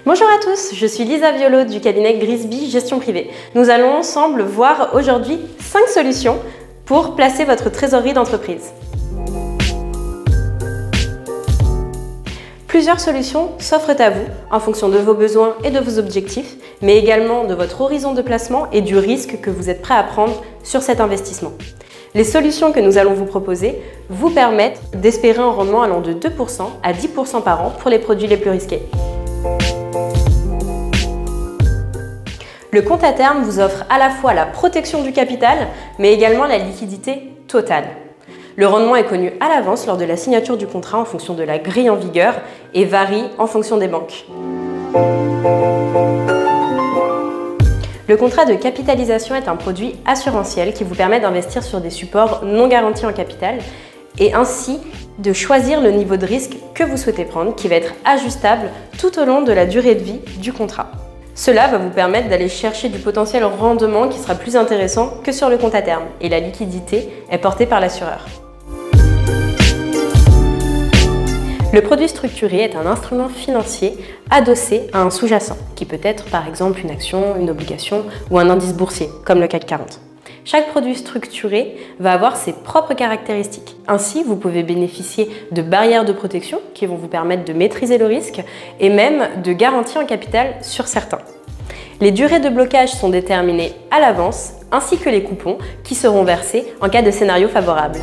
Bonjour à tous, je suis Lisa Violo du cabinet Grisby Gestion Privée. Nous allons ensemble voir aujourd'hui 5 solutions pour placer votre trésorerie d'entreprise. Plusieurs solutions s'offrent à vous en fonction de vos besoins et de vos objectifs, mais également de votre horizon de placement et du risque que vous êtes prêt à prendre sur cet investissement. Les solutions que nous allons vous proposer vous permettent d'espérer un rendement allant de 2% à 10% par an pour les produits les plus risqués. Le compte à terme vous offre à la fois la protection du capital, mais également la liquidité totale. Le rendement est connu à l'avance lors de la signature du contrat en fonction de la grille en vigueur et varie en fonction des banques. Le contrat de capitalisation est un produit assurantiel qui vous permet d'investir sur des supports non garantis en capital et ainsi de choisir le niveau de risque que vous souhaitez prendre qui va être ajustable tout au long de la durée de vie du contrat. Cela va vous permettre d'aller chercher du potentiel rendement qui sera plus intéressant que sur le compte à terme et la liquidité est portée par l'assureur. Le produit structuré est un instrument financier adossé à un sous-jacent, qui peut être par exemple une action, une obligation ou un indice boursier, comme le CAC 40. Chaque produit structuré va avoir ses propres caractéristiques. Ainsi, vous pouvez bénéficier de barrières de protection qui vont vous permettre de maîtriser le risque et même de garanties en capital sur certains. Les durées de blocage sont déterminées à l'avance, ainsi que les coupons qui seront versés en cas de scénario favorable.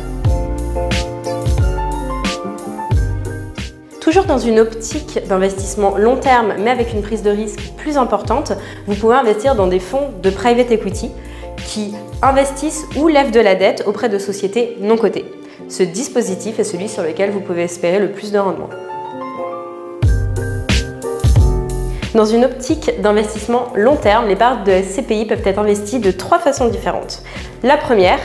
Toujours dans une optique d'investissement long terme, mais avec une prise de risque plus importante, vous pouvez investir dans des fonds de private equity qui investissent ou lèvent de la dette auprès de sociétés non cotées. Ce dispositif est celui sur lequel vous pouvez espérer le plus de rendement. Dans une optique d'investissement long terme, les parts de SCPI peuvent être investies de 3 façons différentes. La première,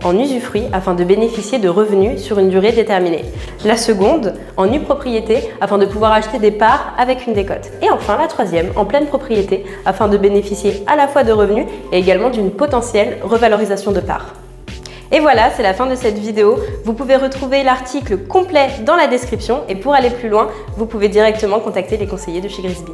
en usufruit afin de bénéficier de revenus sur une durée déterminée. La seconde, en nue propriété afin de pouvoir acheter des parts avec une décote. Et enfin la troisième, en pleine propriété afin de bénéficier à la fois de revenus et également d'une potentielle revalorisation de parts. Et voilà, c'est la fin de cette vidéo. Vous pouvez retrouver l'article complet dans la description et pour aller plus loin, vous pouvez directement contacter les conseillers de chez Grisby.